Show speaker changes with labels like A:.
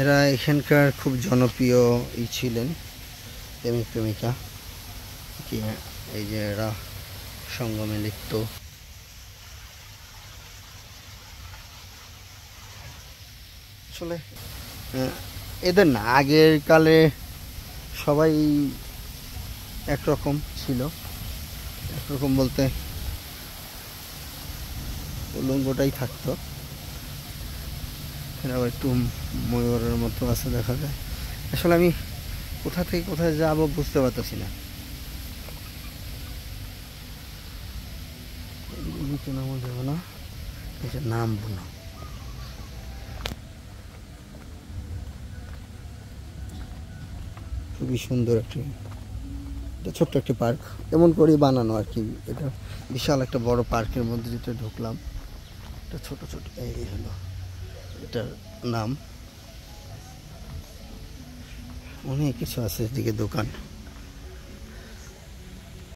A: এরা এখানকার খুব জনপ্রিয় ছিলেন, প্রেমিক প্রেমিকা। কি এই যে এরা সঙ্গমে লিপ্ত। আসলে এদের না, আগের কালে সবাই একরকম ছিল। একরকম বলতে উলঙ্গটাই থাকতো। আবার একটু ময়ূরের মতো আছে দেখা যায়। আসলে আমি কোথা থেকে কোথায় যাব বুঝতে পারতেছি না। নিচে নামা যাবে না, নিচে নামবো না। খুবই সুন্দর একটি, এটা ছোট্ট একটি পার্ক, এমন করেই বানানো আর কি। এটা বিশাল একটা বড় পার্কের মধ্যে যেটা ঢুকলাম, এটা ছোট ছোট এই হলো এটার নাম। অনেক কিছু আছে এদিকে দোকান।